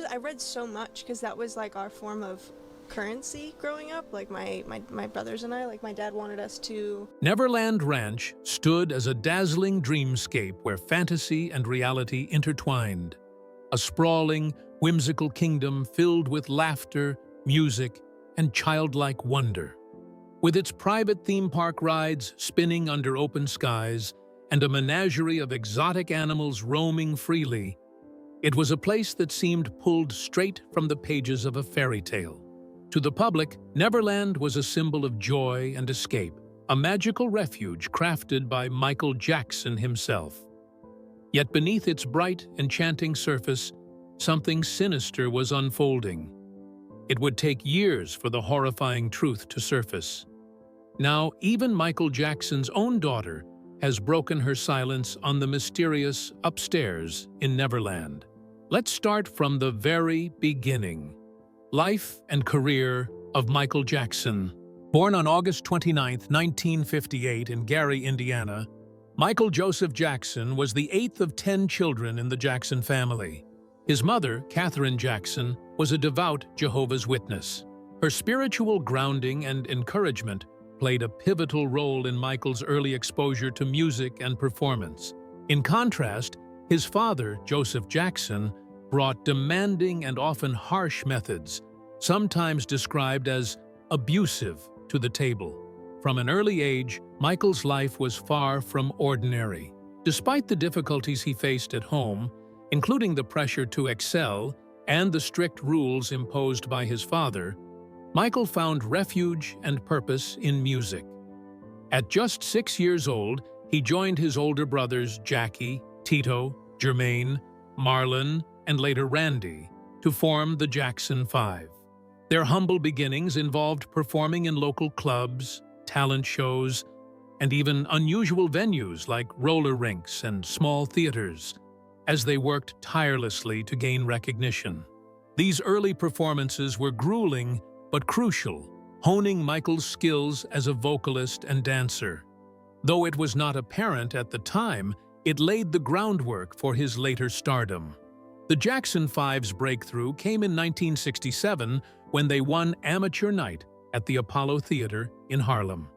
I read so much because that was like our form of currency growing up. Like my brothers and I, like my dad wanted us to. Neverland Ranch stood as a dazzling dreamscape where fantasy and reality intertwined. A sprawling, whimsical kingdom filled with laughter, music, and childlike wonder. With its private theme park rides spinning under open skies and a menagerie of exotic animals roaming freely, it was a place that seemed pulled straight from the pages of a fairy tale. To the public, Neverland was a symbol of joy and escape, a magical refuge crafted by Michael Jackson himself. Yet beneath its bright, enchanting surface, something sinister was unfolding. It would take years for the horrifying truth to surface. Now, even Michael Jackson's own daughter has broken her silence on the mysterious upstairs in Neverland. Let's start from the very beginning. Life and career of Michael Jackson. Born on August 29, 1958 in Gary, Indiana, Michael Joseph Jackson was the eighth of 10 children in the Jackson family. His mother, Katherine Jackson, was a devout Jehovah's Witness. Her spiritual grounding and encouragement played a pivotal role in Michael's early exposure to music and performance. In contrast, his father, Joseph Jackson, brought demanding and often harsh methods, sometimes described as abusive, to the table. From an early age, Michael's life was far from ordinary. Despite the difficulties he faced at home, including the pressure to excel and the strict rules imposed by his father, Michael found refuge and purpose in music. At just 6 years old, he joined his older brothers Jackie, Tito, Jermaine, Marlon, and later Randy, to form the Jackson 5. Their humble beginnings involved performing in local clubs, talent shows, and even unusual venues like roller rinks and small theaters, as they worked tirelessly to gain recognition. These early performances were grueling but crucial, honing Michael's skills as a vocalist and dancer. Though it was not apparent at the time, it laid the groundwork for his later stardom. The Jackson 5's breakthrough came in 1967 when they won Amateur Night at the Apollo Theater in Harlem.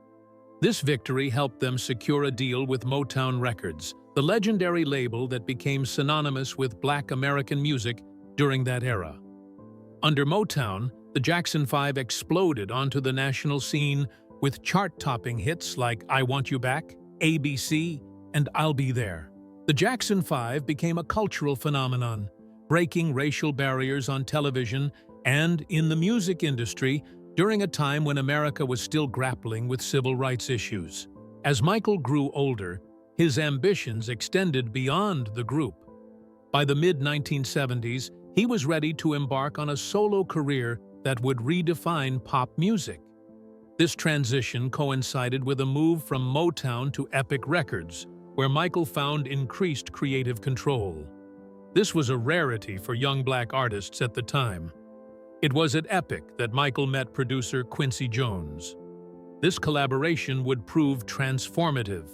This victory helped them secure a deal with Motown Records, the legendary label that became synonymous with Black American music during that era. Under Motown, the Jackson 5 exploded onto the national scene with chart-topping hits like I Want You Back, ABC, and I'll Be There. The Jackson 5 became a cultural phenomenon, breaking racial barriers on television and in the music industry during a time when America was still grappling with civil rights issues. As Michael grew older, his ambitions extended beyond the group. By the mid-1970s, he was ready to embark on a solo career that would redefine pop music. This transition coincided with a move from Motown to Epic Records, where Michael found increased creative control. This was a rarity for young black artists at the time. It was at Epic that Michael met producer Quincy Jones. This collaboration would prove transformative.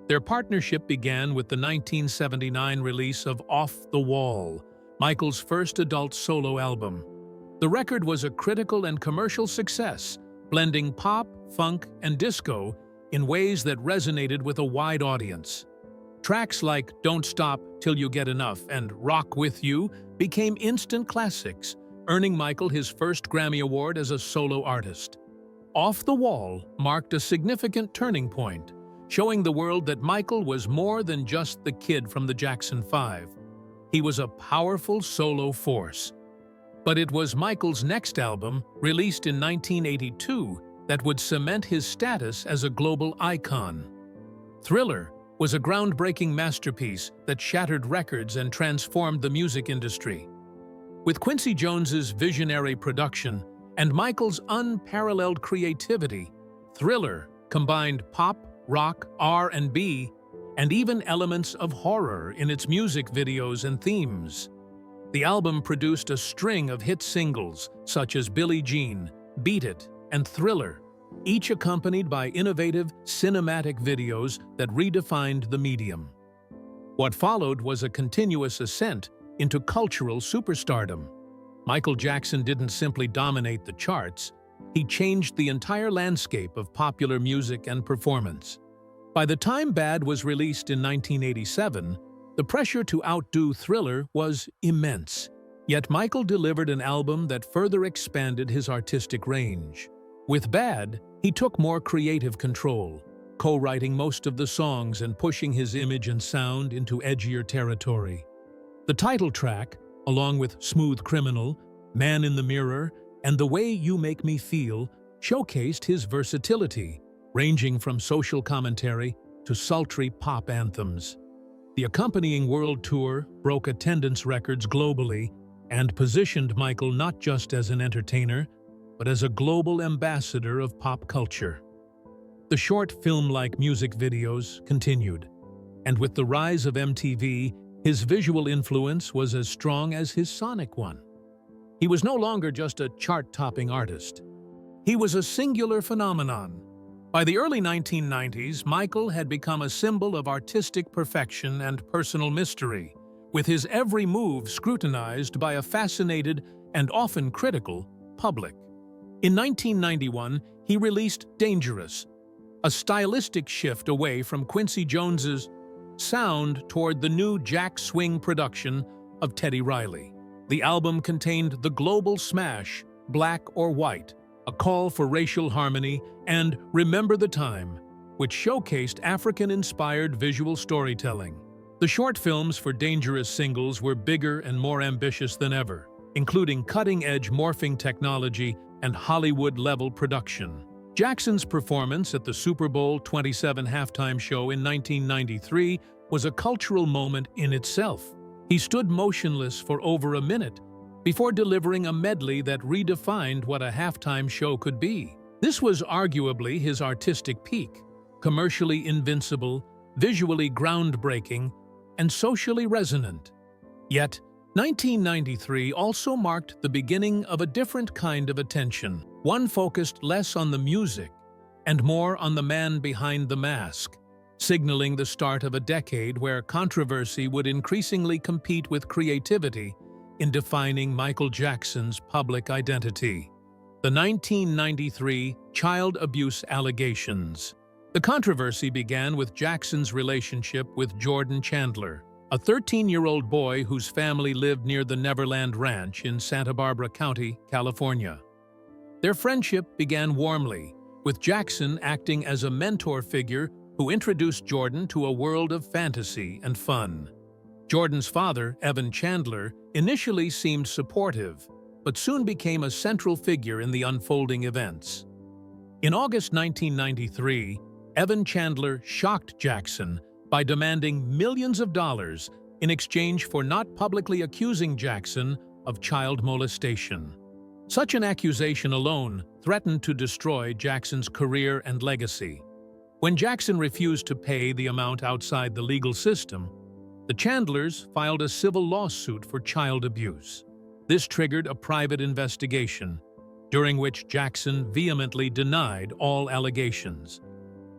Their partnership began with the 1979 release of Off the Wall, Michael's first adult solo album. The record was a critical and commercial success, blending pop, funk, and disco in ways that resonated with a wide audience. Tracks like Don't Stop Till You Get Enough and Rock With You became instant classics, earning Michael his first Grammy Award as a solo artist. Off the Wall marked a significant turning point, showing the world that Michael was more than just the kid from the Jackson 5. He was a powerful solo force. But it was Michael's next album, released in 1982, that would cement his status as a global icon. Thriller was a groundbreaking masterpiece that shattered records and transformed the music industry. With Quincy Jones's visionary production and Michael's unparalleled creativity, Thriller combined pop, rock, R&B, and even elements of horror in its music videos and themes. The album produced a string of hit singles such as Billie Jean, Beat It, and Thriller, each accompanied by innovative cinematic videos that redefined the medium. What followed was a continuous ascent into cultural superstardom. Michael Jackson didn't simply dominate the charts, he changed the entire landscape of popular music and performance. By the time Bad was released in 1987, the pressure to outdo Thriller was immense. Yet Michael delivered an album that further expanded his artistic range. With Bad, he took more creative control, co-writing most of the songs and pushing his image and sound into edgier territory. The title track, along with Smooth Criminal, Man in the Mirror, and The Way You Make Me Feel, showcased his versatility, ranging from social commentary to sultry pop anthems. The accompanying world tour broke attendance records globally and positioned Michael not just as an entertainer, but as a global ambassador of pop culture. The short film-like music videos continued, and with the rise of MTV, his visual influence was as strong as his sonic one. He was no longer just a chart-topping artist. He was a singular phenomenon. By the early 1990s, Michael had become a symbol of artistic perfection and personal mystery, with his every move scrutinized by a fascinated and often critical public. In 1991, he released Dangerous, a stylistic shift away from Quincy Jones's sound toward the new Jack Swing production of Teddy Riley. The album contained the global smash, Black or White, a call for racial harmony, and Remember the Time, which showcased African-inspired visual storytelling. The short films for Dangerous singles were bigger and more ambitious than ever, including cutting-edge morphing technology and Hollywood-level production. Jackson's performance at the Super Bowl XXVII halftime show in 1993 was a cultural moment in itself. He stood motionless for over a minute before delivering a medley that redefined what a halftime show could be. This was arguably his artistic peak, commercially invincible, visually groundbreaking, and socially resonant. Yet, 1993 also marked the beginning of a different kind of attention, one focused less on the music and more on the man behind the mask, signaling the start of a decade where controversy would increasingly compete with creativity in defining Michael Jackson's public identity. The 1993 child abuse allegations. The controversy began with Jackson's relationship with Jordan Chandler, a 13-year-old boy whose family lived near the Neverland Ranch in Santa Barbara County, California. Their friendship began warmly, with Jackson acting as a mentor figure who introduced Jordan to a world of fantasy and fun. Jordan's father, Evan Chandler, initially seemed supportive, but soon became a central figure in the unfolding events. In August 1993, Evan Chandler shocked Jackson by demanding millions of dollars in exchange for not publicly accusing Jackson of child molestation. Such an accusation alone threatened to destroy Jackson's career and legacy. When Jackson refused to pay the amount outside the legal system, the Chandlers filed a civil lawsuit for child abuse. This triggered a private investigation, during which Jackson vehemently denied all allegations.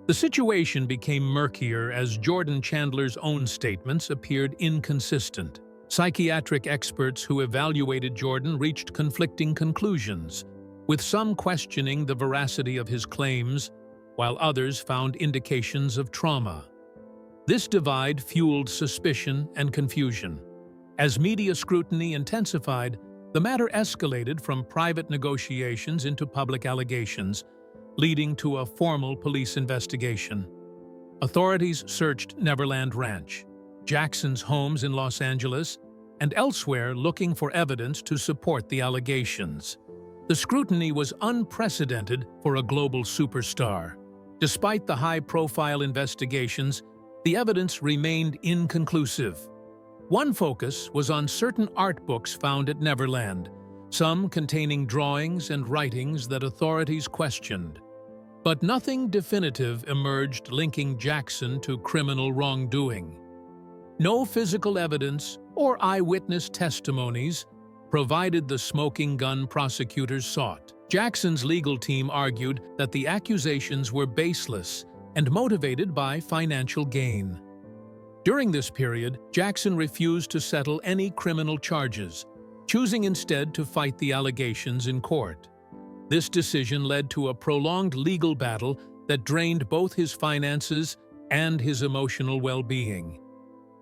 The situation became murkier as Jordan Chandler's own statements appeared inconsistent. Psychiatric experts who evaluated Jordan reached conflicting conclusions, with some questioning the veracity of his claims, while others found indications of trauma. This divide fueled suspicion and confusion. As media scrutiny intensified, the matter escalated from private negotiations into public allegations, leading to a formal police investigation. Authorities searched Neverland Ranch, Jackson's homes in Los Angeles, and elsewhere looking for evidence to support the allegations. The scrutiny was unprecedented for a global superstar. Despite the high-profile investigations, the evidence remained inconclusive. One focus was on certain art books found at Neverland, some containing drawings and writings that authorities questioned. But nothing definitive emerged linking Jackson to criminal wrongdoing. No physical evidence or eyewitness testimonies provided the smoking gun prosecutors sought. Jackson's legal team argued that the accusations were baseless and motivated by financial gain. During this period, Jackson refused to settle any criminal charges, choosing instead to fight the allegations in court. This decision led to a prolonged legal battle that drained both his finances and his emotional well-being.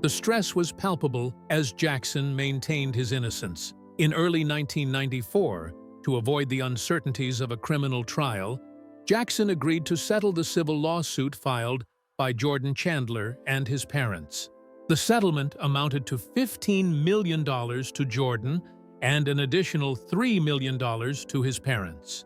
The stress was palpable as Jackson maintained his innocence. In early 1994, to avoid the uncertainties of a criminal trial, Jackson agreed to settle the civil lawsuit filed by Jordan Chandler and his parents. The settlement amounted to $15 million to Jordan and an additional $3 million to his parents.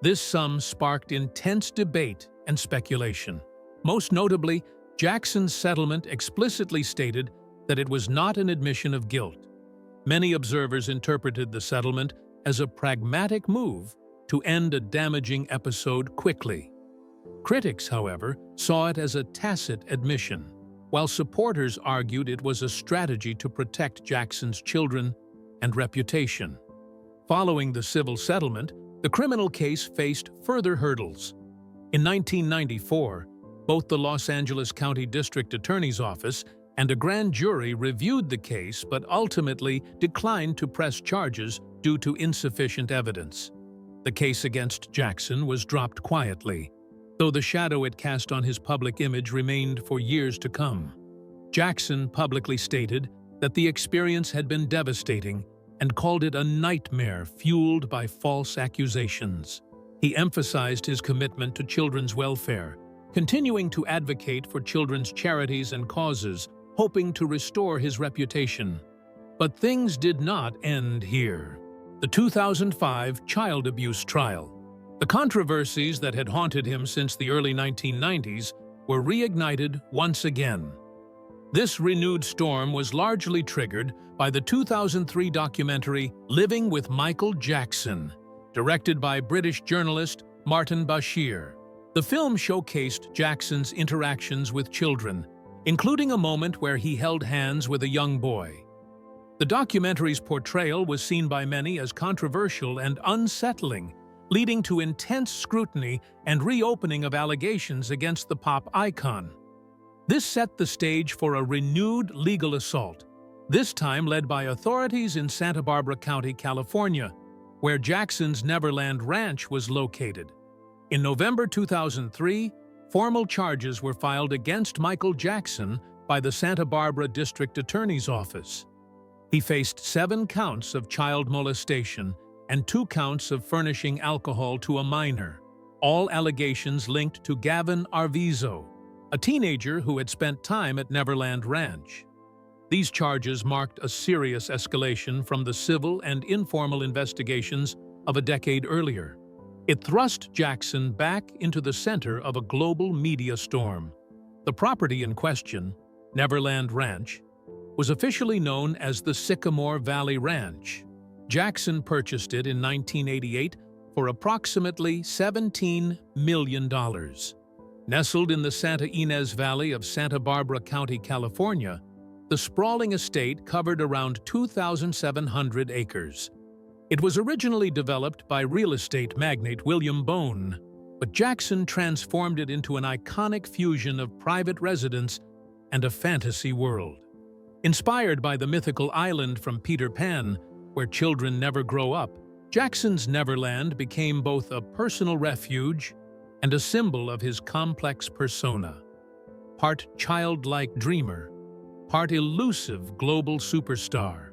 This sum sparked intense debate and speculation. Most notably, Jackson's settlement explicitly stated that it was not an admission of guilt. Many observers interpreted the settlement as a pragmatic move to end a damaging episode quickly. Critics, however, saw it as a tacit admission, while supporters argued it was a strategy to protect Jackson's children and reputation. Following the civil settlement, the criminal case faced further hurdles. In 1994, both the Los Angeles County District Attorney's Office and a grand jury reviewed the case but ultimately declined to press charges due to insufficient evidence. The case against Jackson was dropped quietly, though the shadow it cast on his public image remained for years to come. Jackson publicly stated that the experience had been devastating and called it a nightmare fueled by false accusations. He emphasized his commitment to children's welfare, continuing to advocate for children's charities and causes, hoping to restore his reputation. But things did not end here. The 2005 child abuse trial. The controversies that had haunted him since the early 1990s were reignited once again. This renewed storm was largely triggered by the 2003 documentary Living with Michael Jackson, directed by British journalist Martin Bashir. The film showcased Jackson's interactions with children, including a moment where he held hands with a young boy. The documentary's portrayal was seen by many as controversial and unsettling, leading to intense scrutiny and reopening of allegations against the pop icon. This set the stage for a renewed legal assault, this time led by authorities in Santa Barbara County, California, where Jackson's Neverland Ranch was located. In November 2003, formal charges were filed against Michael Jackson by the Santa Barbara District Attorney's Office. He faced 7 counts of child molestation and 2 counts of furnishing alcohol to a minor, all allegations linked to Gavin Arvizo, a teenager who had spent time at Neverland Ranch. These charges marked a serious escalation from the civil and informal investigations of a decade earlier. It thrust Jackson back into the center of a global media storm. The property in question, Neverland Ranch, was officially known as the Sycamore Valley Ranch. Jackson purchased it in 1988 for approximately $17 million. Nestled in the Santa Ynez Valley of Santa Barbara County, California, the sprawling estate covered around 2,700 acres. It was originally developed by real estate magnate William Bone, but Jackson transformed it into an iconic fusion of private residence and a fantasy world. Inspired by the mythical island from Peter Pan, where children never grow up, Jackson's Neverland became both a personal refuge and a symbol of his complex persona. Part childlike dreamer, part elusive global superstar.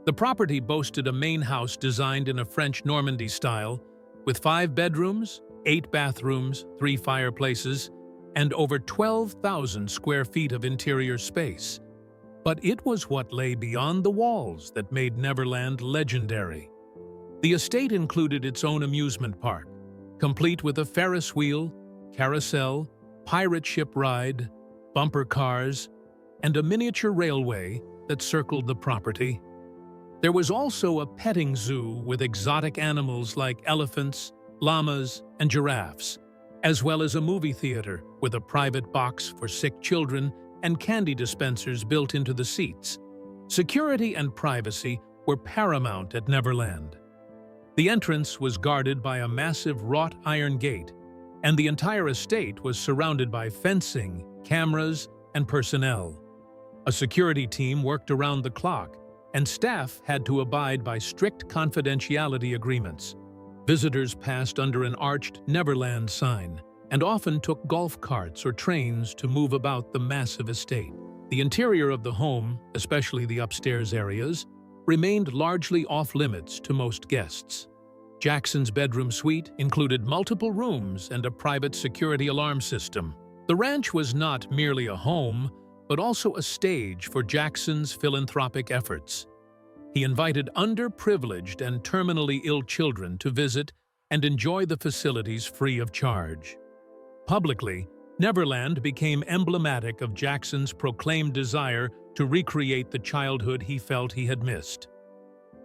The property boasted a main house designed in a French Normandy style, with 5 bedrooms, 8 bathrooms, 3 fireplaces, and over 12,000 square feet of interior space. But it was what lay beyond the walls that made Neverland legendary. The estate included its own amusement park, complete with a Ferris wheel, carousel, pirate ship ride, bumper cars, and a miniature railway that circled the property. There was also a petting zoo with exotic animals like elephants, llamas, and giraffes, as well as a movie theater with a private box for sick children and candy dispensers built into the seats. Security and privacy were paramount at Neverland. The entrance was guarded by a massive wrought iron gate, and the entire estate was surrounded by fencing, cameras, and personnel. A security team worked around the clock, and staff had to abide by strict confidentiality agreements. Visitors passed under an arched Neverland sign and often took golf carts or trains to move about the massive estate. The interior of the home, especially the upstairs areas, remained largely off-limits to most guests. Jackson's bedroom suite included multiple rooms and a private security alarm system. The ranch was not merely a home, but also a stage for Jackson's philanthropic efforts. He invited underprivileged and terminally ill children to visit and enjoy the facilities free of charge. Publicly, Neverland became emblematic of Jackson's proclaimed desire to recreate the childhood he felt he had missed.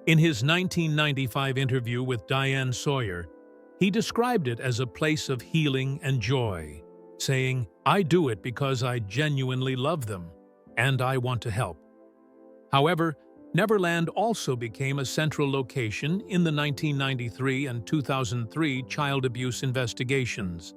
In his 1995 interview with Diane Sawyer, he described it as a place of healing and joy, saying, "I do it because I genuinely love them, and I want to help." However, Neverland also became a central location in the 1993 and 2003 child abuse investigations.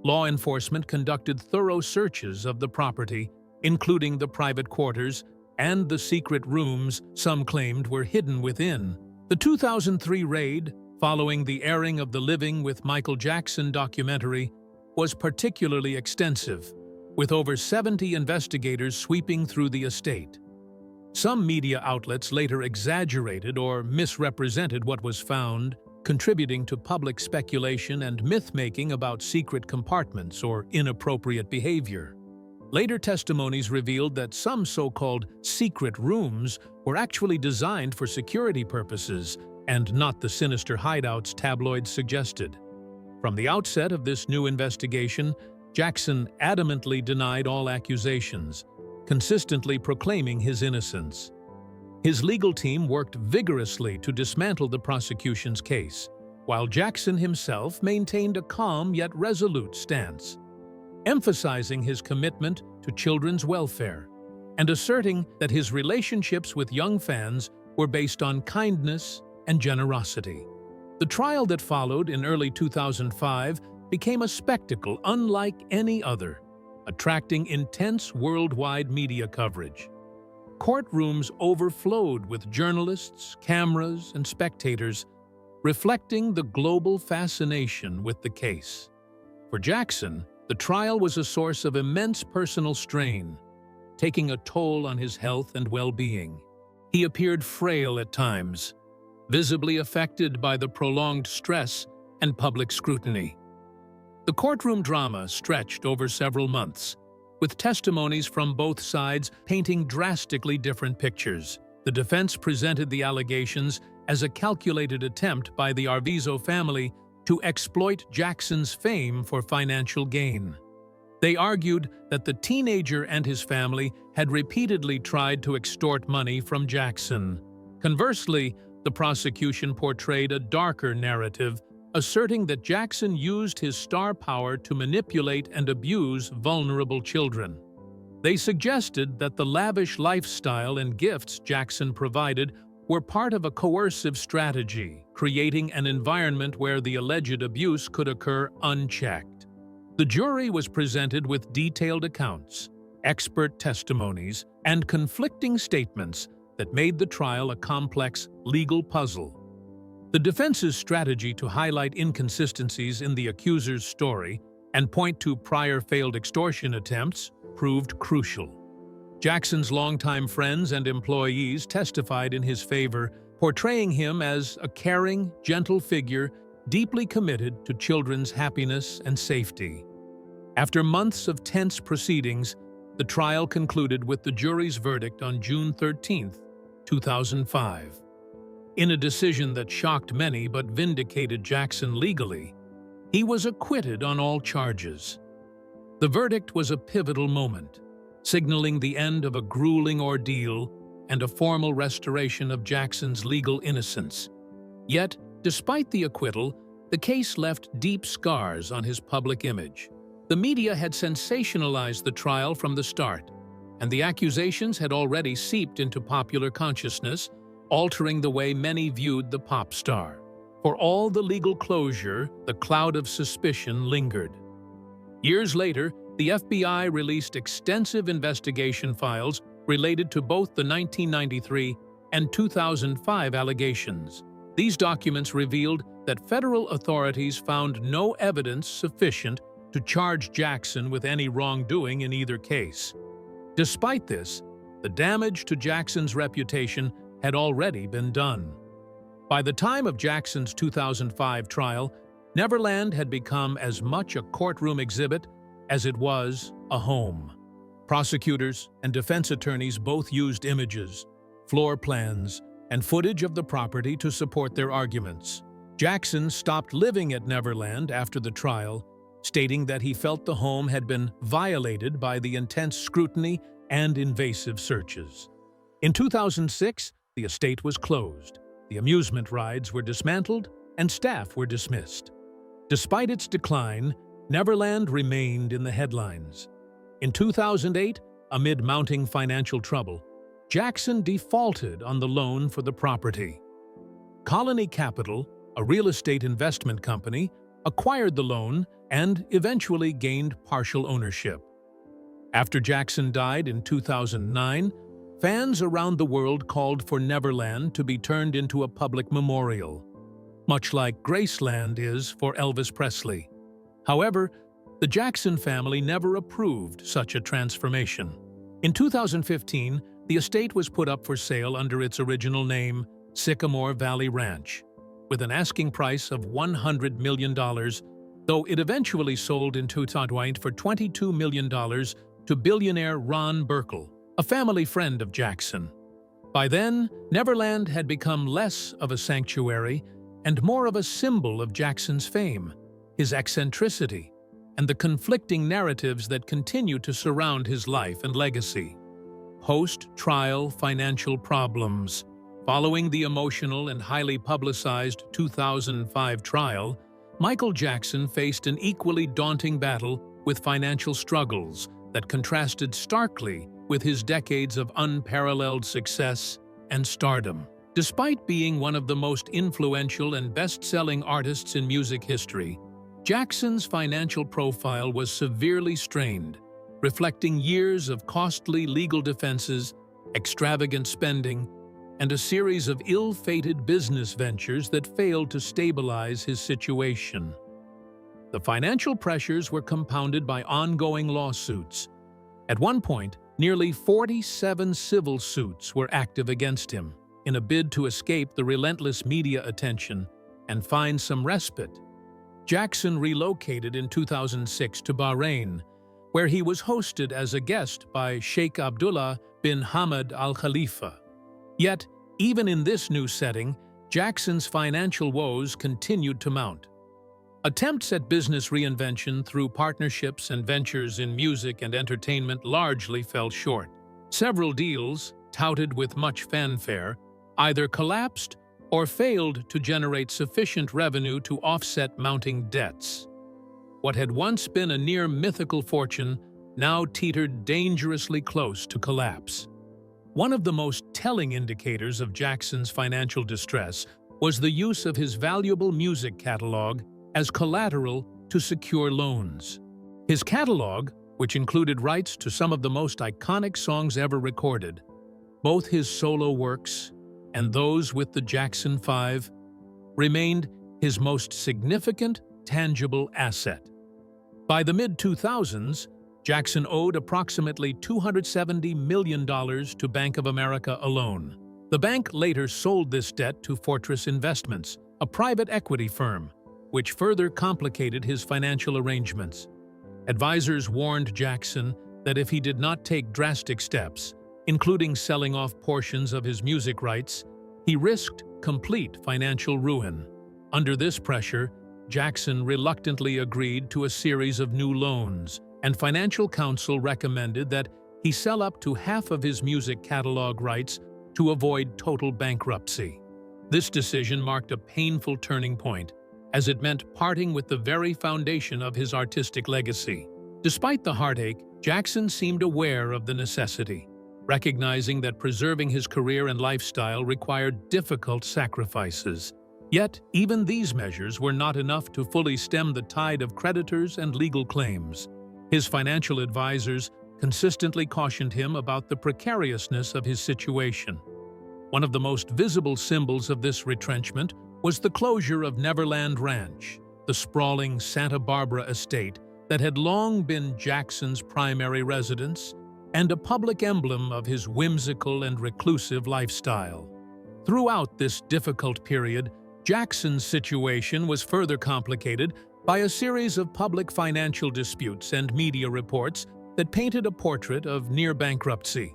Law enforcement conducted thorough searches of the property, including the private quarters and the secret rooms some claimed were hidden within. The 2003 raid, following the airing of the Living with Michael Jackson documentary, was particularly extensive, with over 70 investigators sweeping through the estate. Some media outlets later exaggerated or misrepresented what was found, contributing to public speculation and myth-making about secret compartments or inappropriate behavior. Later testimonies revealed that some so-called secret rooms were actually designed for security purposes and not the sinister hideouts tabloids suggested. From the outset of this new investigation, Jackson adamantly denied all accusations, consistently proclaiming his innocence. His legal team worked vigorously to dismantle the prosecution's case, while Jackson himself maintained a calm yet resolute stance, emphasizing his commitment to children's welfare and asserting that his relationships with young fans were based on kindness and generosity. The trial that followed in early 2005 became a spectacle unlike any other, attracting intense worldwide media coverage. Courtrooms overflowed with journalists, cameras, and spectators, reflecting the global fascination with the case. For Jackson, the trial was a source of immense personal strain, taking a toll on his health and well-being. He appeared frail at times, visibly affected by the prolonged stress and public scrutiny. The courtroom drama stretched over several months, with testimonies from both sides painting drastically different pictures. The defense presented the allegations as a calculated attempt by the Arvizo family to exploit Jackson's fame for financial gain. They argued that the teenager and his family had repeatedly tried to extort money from Jackson. Conversely, the prosecution portrayed a darker narrative, asserting that Jackson used his star power to manipulate and abuse vulnerable children. They suggested that the lavish lifestyle and gifts Jackson provided were part of a coercive strategy, creating an environment where the alleged abuse could occur unchecked. The jury was presented with detailed accounts, expert testimonies, and conflicting statements that made the trial a complex legal puzzle. The defense's strategy to highlight inconsistencies in the accuser's story and point to prior failed extortion attempts proved crucial. Jackson's longtime friends and employees testified in his favor, portraying him as a caring, gentle figure deeply committed to children's happiness and safety. After months of tense proceedings, the trial concluded with the jury's verdict on June 13, 2005. In a decision that shocked many but vindicated Jackson legally, he was acquitted on all charges. The verdict was a pivotal moment, signaling the end of a grueling ordeal and a formal restoration of Jackson's legal innocence. Yet, despite the acquittal, the case left deep scars on his public image. The media had sensationalized the trial from the start, and the accusations had already seeped into popular consciousness, altering the way many viewed the pop star. For all the legal closure, the cloud of suspicion lingered. Years later, the FBI released extensive investigation files related to both the 1993 and 2005 allegations. These documents revealed that federal authorities found no evidence sufficient to charge Jackson with any wrongdoing in either case. Despite this, the damage to Jackson's reputation had already been done. By the time of Jackson's 2005 trial, Neverland had become as much a courtroom exhibit as it was a home. Prosecutors and defense attorneys both used images, floor plans, and footage of the property to support their arguments. Jackson stopped living at Neverland after the trial, stating that he felt the home had been violated by the intense scrutiny and invasive searches. In 2006, the estate was closed, the amusement rides were dismantled, and staff were dismissed. Despite its decline, Neverland remained in the headlines. In 2008, amid mounting financial trouble, Jackson defaulted on the loan for the property. Colony Capital, a real estate investment company, acquired the loan and eventually gained partial ownership. After Jackson died in 2009, fans around the world called for Neverland to be turned into a public memorial, much like Graceland is for Elvis Presley. However, the Jackson family never approved such a transformation. In 2015, the estate was put up for sale under its original name, Sycamore Valley Ranch, with an asking price of $100 million, though it eventually sold in 2020 for $22 million to billionaire Ron Burkle, a family friend of Jackson. By then, Neverland had become less of a sanctuary and more of a symbol of Jackson's fame, his eccentricity, and the conflicting narratives that continue to surround his life and legacy. Post-trial financial problems. Following the emotional and highly publicized 2005 trial, Michael Jackson faced an equally daunting battle with financial struggles that contrasted starkly with his decades of unparalleled success and stardom. Despite being one of the most influential and best-selling artists in music history, Jackson's financial profile was severely strained, reflecting years of costly legal defenses, extravagant spending, and a series of ill-fated business ventures that failed to stabilize his situation. The financial pressures were compounded by ongoing lawsuits. At one point, nearly 47 civil suits were active against him, in a bid to escape the relentless media attention and find some respite. Jackson relocated in 2006 to Bahrain, where he was hosted as a guest by Sheikh Abdullah bin Hamad Al Khalifa. Yet, even in this new setting, Jackson's financial woes continued to mount. Attempts at business reinvention through partnerships and ventures in music and entertainment largely fell short. Several deals, touted with much fanfare, either collapsed or failed to generate sufficient revenue to offset mounting debts. What had once been a near mythical fortune now teetered dangerously close to collapse. One of the most telling indicators of Jackson's financial distress was the use of his valuable music catalog as collateral to secure loans. His catalog, which included rights to some of the most iconic songs ever recorded, both his solo works and those with the Jackson 5, remained his most significant tangible asset. By the mid-2000s, Jackson owed approximately $270 million to Bank of America alone. The bank later sold this debt to Fortress Investments, a private equity firm, which further complicated his financial arrangements. Advisors warned Jackson that if he did not take drastic steps, including selling off portions of his music rights, he risked complete financial ruin. Under this pressure, Jackson reluctantly agreed to a series of new loans, and financial counsel recommended that he sell up to half of his music catalog rights to avoid total bankruptcy. This decision marked a painful turning point, as it meant parting with the very foundation of his artistic legacy. Despite the heartache, Jackson seemed aware of the necessity, recognizing that preserving his career and lifestyle required difficult sacrifices. Yet, even these measures were not enough to fully stem the tide of creditors and legal claims. His financial advisors consistently cautioned him about the precariousness of his situation. One of the most visible symbols of this retrenchment was the closure of Neverland Ranch, the sprawling Santa Barbara estate that had long been Jackson's primary residence and a public emblem of his whimsical and reclusive lifestyle. Throughout this difficult period, Jackson's situation was further complicated by a series of public financial disputes and media reports that painted a portrait of near bankruptcy.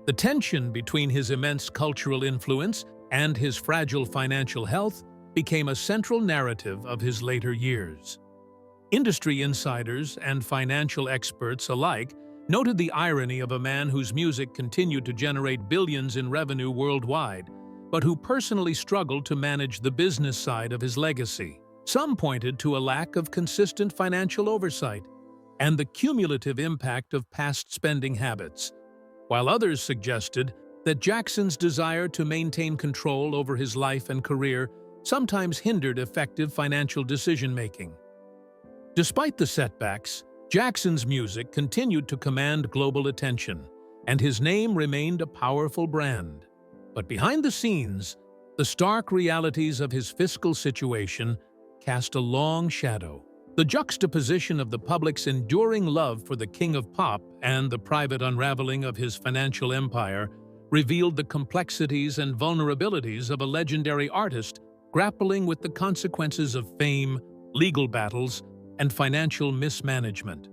The tension between his immense cultural influence and his fragile financial health became a central narrative of his later years. Industry insiders and financial experts alike noted the irony of a man whose music continued to generate billions in revenue worldwide, but who personally struggled to manage the business side of his legacy. Some pointed to a lack of consistent financial oversight and the cumulative impact of past spending habits, while others suggested that Jackson's desire to maintain control over his life and career sometimes hindered effective financial decision-making. Despite the setbacks, Jackson's music continued to command global attention, and his name remained a powerful brand. But behind the scenes, the stark realities of his fiscal situation cast a long shadow. The juxtaposition of the public's enduring love for the King of Pop and the private unraveling of his financial empire revealed the complexities and vulnerabilities of a legendary artist grappling with the consequences of fame, legal battles, and financial mismanagement.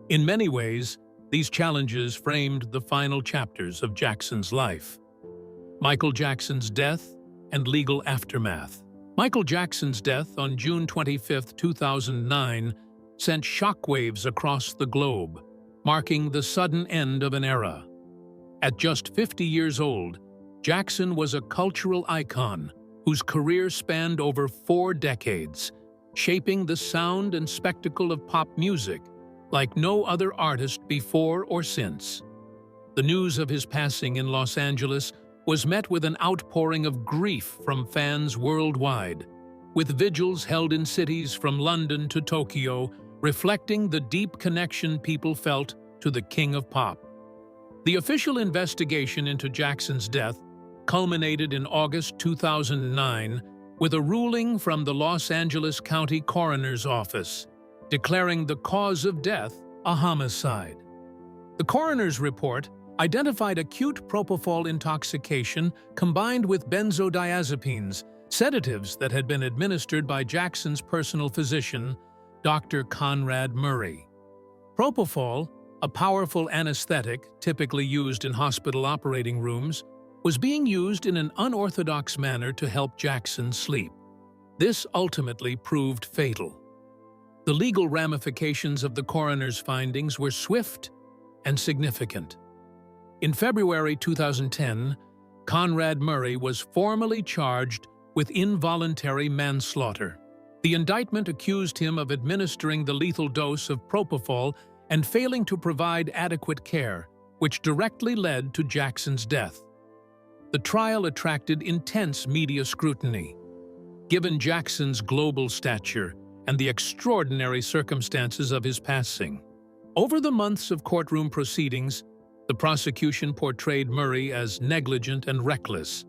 In many ways, these challenges framed the final chapters of Jackson's life. Michael Jackson's death and legal aftermath. Michael Jackson's death on June 25, 2009, sent shockwaves across the globe, marking the sudden end of an era. At just 50 years old, Jackson was a cultural icon whose career spanned over 4 decades, shaping the sound and spectacle of pop music like no other artist before or since. The news of his passing in Los Angeles was met with an outpouring of grief from fans worldwide, with vigils held in cities from London to Tokyo, reflecting the deep connection people felt to the King of Pop. The official investigation into Jackson's death culminated in August 2009 with a ruling from the Los Angeles County Coroner's Office, declaring the cause of death a homicide. The coroner's report identified acute propofol intoxication combined with benzodiazepines, sedatives that had been administered by Jackson's personal physician, Dr. Conrad Murray. Propofol, a powerful anesthetic typically used in hospital operating rooms, was being used in an unorthodox manner to help Jackson sleep. This ultimately proved fatal. The legal ramifications of the coroner's findings were swift and significant. In February 2010, Conrad Murray was formally charged with involuntary manslaughter. The indictment accused him of administering the lethal dose of propofol and failing to provide adequate care, which directly led to Jackson's death. The trial attracted intense media scrutiny. Given Jackson's global stature and the extraordinary circumstances of his passing, over the months of courtroom proceedings, the prosecution portrayed Murray as negligent and reckless,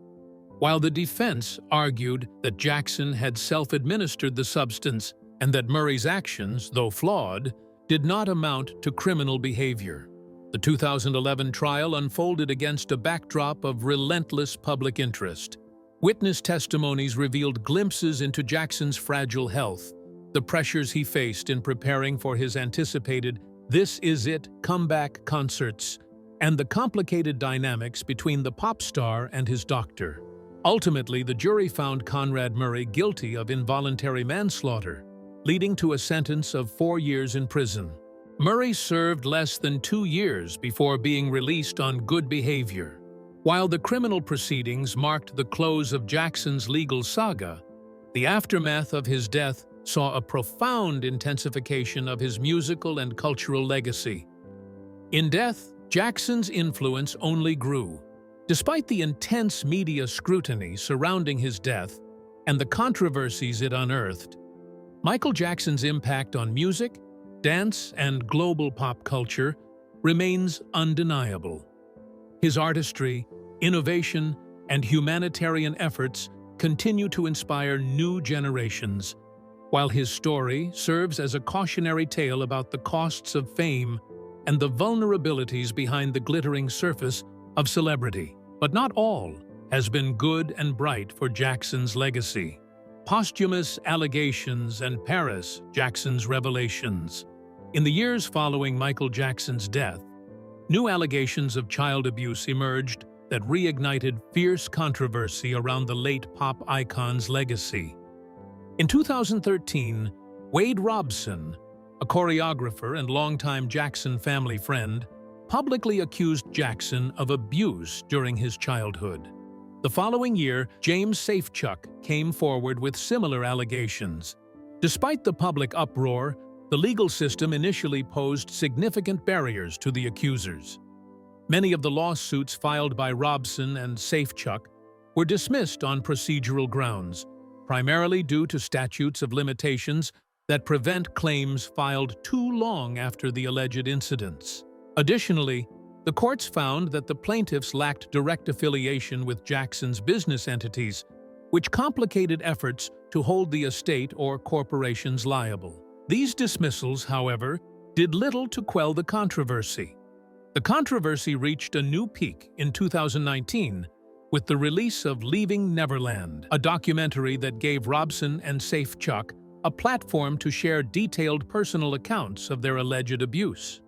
while the defense argued that Jackson had self-administered the substance and that Murray's actions, though flawed, did not amount to criminal behavior. The 2011 trial unfolded against a backdrop of relentless public interest. Witness testimonies revealed glimpses into Jackson's fragile health, the pressures he faced in preparing for his anticipated "This Is It" comeback concerts, and the complicated dynamics between the pop star and his doctor. Ultimately, the jury found Conrad Murray guilty of involuntary manslaughter, leading to a sentence of 4 years in prison. Murray served less than 2 years before being released on good behavior. While the criminal proceedings marked the close of Jackson's legal saga, the aftermath of his death saw a profound intensification of his musical and cultural legacy. In death, Jackson's influence only grew. Despite the intense media scrutiny surrounding his death and the controversies it unearthed, Michael Jackson's impact on music, dance, and global pop culture remains undeniable. His artistry, innovation, and humanitarian efforts continue to inspire new generations, while his story serves as a cautionary tale about the costs of fame and the vulnerabilities behind the glittering surface of celebrity. But not all has been good and bright for Jackson's legacy. Posthumous allegations and Paris, Jackson's revelations. In the years following Michael Jackson's death, new allegations of child abuse emerged that reignited fierce controversy around the late pop icon's legacy. In 2013, Wade Robson, a choreographer and longtime Jackson family friend, publicly accused Jackson of abuse during his childhood. The following year, James Safechuck came forward with similar allegations. Despite the public uproar, the legal system initially posed significant barriers to the accusers. Many of the lawsuits filed by Robson and Safechuck were dismissed on procedural grounds, primarily due to statutes of limitations that prevent claims filed too long after the alleged incidents. Additionally, the courts found that the plaintiffs lacked direct affiliation with Jackson's business entities, which complicated efforts to hold the estate or corporations liable. These dismissals, however, did little to quell the controversy. The controversy reached a new peak in 2019 with the release of Leaving Neverland, a documentary that gave Robson and Safechuck a platform to share detailed personal accounts of their alleged abuse.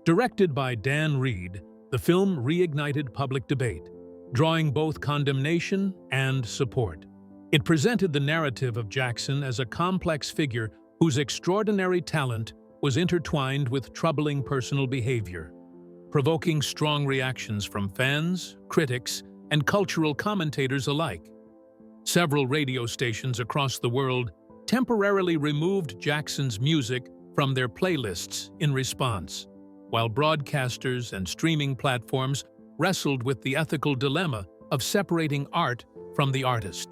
Directed by Dan Reed, the film reignited public debate, drawing both condemnation and support. It presented the narrative of Jackson as a complex figure whose extraordinary talent was intertwined with troubling personal behavior, provoking strong reactions from fans, critics, and cultural commentators alike. Several radio stations across the world temporarily removed Jackson's music from their playlists in response, while broadcasters and streaming platforms wrestled with the ethical dilemma of separating art from the artist.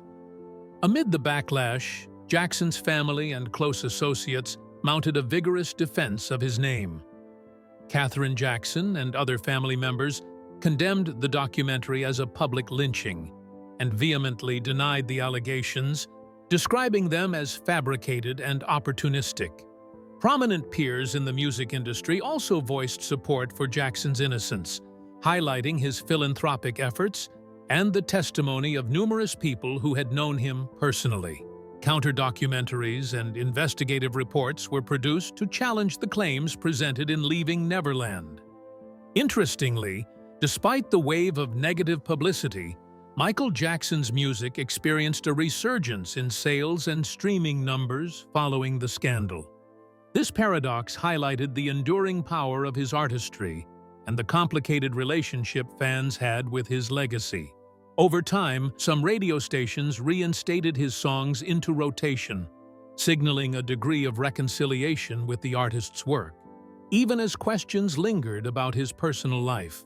Amid the backlash, Jackson's family and close associates mounted a vigorous defense of his name. Katherine Jackson and other family members condemned the documentary as a public lynching and vehemently denied the allegations, describing them as fabricated and opportunistic. Prominent peers in the music industry also voiced support for Jackson's innocence, highlighting his philanthropic efforts and the testimony of numerous people who had known him personally. Counter-documentaries and investigative reports were produced to challenge the claims presented in Leaving Neverland. Interestingly, despite the wave of negative publicity, Michael Jackson's music experienced a resurgence in sales and streaming numbers following the scandal. This paradox highlighted the enduring power of his artistry and the complicated relationship fans had with his legacy. Over time, some radio stations reinstated his songs into rotation, signaling a degree of reconciliation with the artist's work, even as questions lingered about his personal life.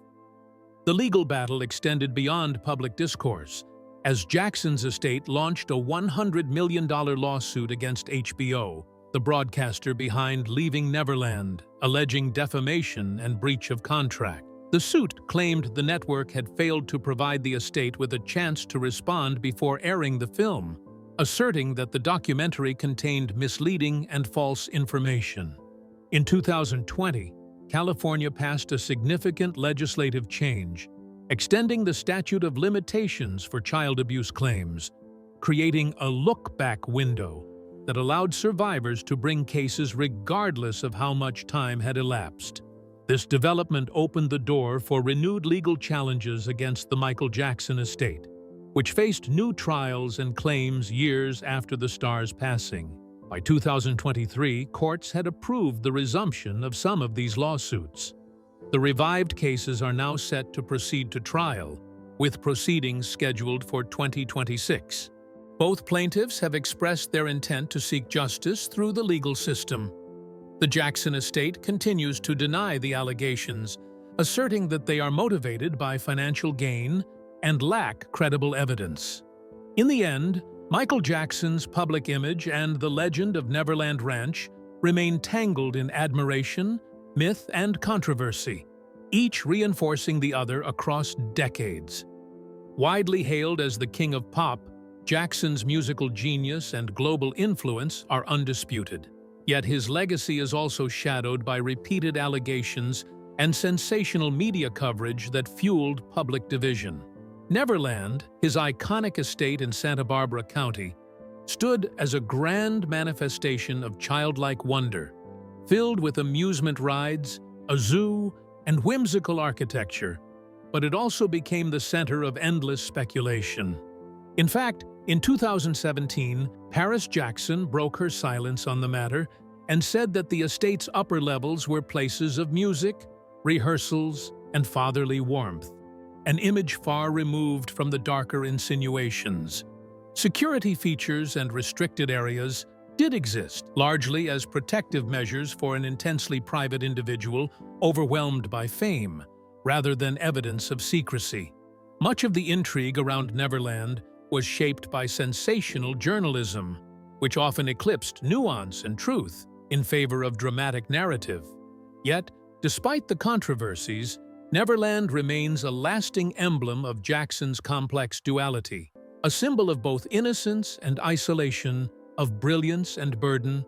The legal battle extended beyond public discourse, as Jackson's estate launched a $100 million lawsuit against HBO, the broadcaster behind Leaving Neverland, alleging defamation and breach of contract. The suit claimed the network had failed to provide the estate with a chance to respond before airing the film, asserting that the documentary contained misleading and false information. In 2020, California passed a significant legislative change, extending the statute of limitations for child abuse claims, creating a look-back window that allowed survivors to bring cases regardless of how much time had elapsed. This development opened the door for renewed legal challenges against the Michael Jackson estate, which faced new trials and claims years after the star's passing. By 2023, courts had approved the resumption of some of these lawsuits. The revived cases are now set to proceed to trial, with proceedings scheduled for 2026. Both plaintiffs have expressed their intent to seek justice through the legal system. The Jackson estate continues to deny the allegations, asserting that they are motivated by financial gain and lack credible evidence. In the end, Michael Jackson's public image and the legend of Neverland Ranch remain tangled in admiration, myth, and controversy, each reinforcing the other across decades. Widely hailed as the king of pop, Jackson's musical genius and global influence are undisputed. Yet his legacy is also shadowed by repeated allegations and sensational media coverage that fueled public division. Neverland, his iconic estate in Santa Barbara County, stood as a grand manifestation of childlike wonder, filled with amusement rides, a zoo, and whimsical architecture, but it also became the center of endless speculation. In fact, in 2017, Paris Jackson broke her silence on the matter and said that the estate's upper levels were places of music, rehearsals, and fatherly warmth, an image far removed from the darker insinuations. Security features and restricted areas did exist, largely as protective measures for an intensely private individual overwhelmed by fame, rather than evidence of secrecy. Much of the intrigue around Neverland was shaped by sensational journalism, which often eclipsed nuance and truth in favor of dramatic narrative. Yet, despite the controversies, Neverland remains a lasting emblem of Jackson's complex duality, a symbol of both innocence and isolation, of brilliance and burden,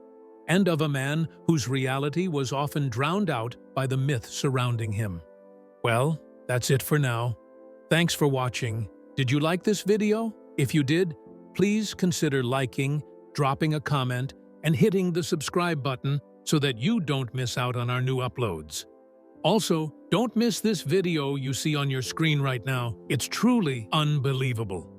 and of a man whose reality was often drowned out by the myth surrounding him. Well, that's it for now. Thanks for watching. Did you like this video? If you did, please consider liking, dropping a comment, and hitting the subscribe button so that you don't miss out on our new uploads. Also, don't miss this video you see on your screen right now. It's truly unbelievable.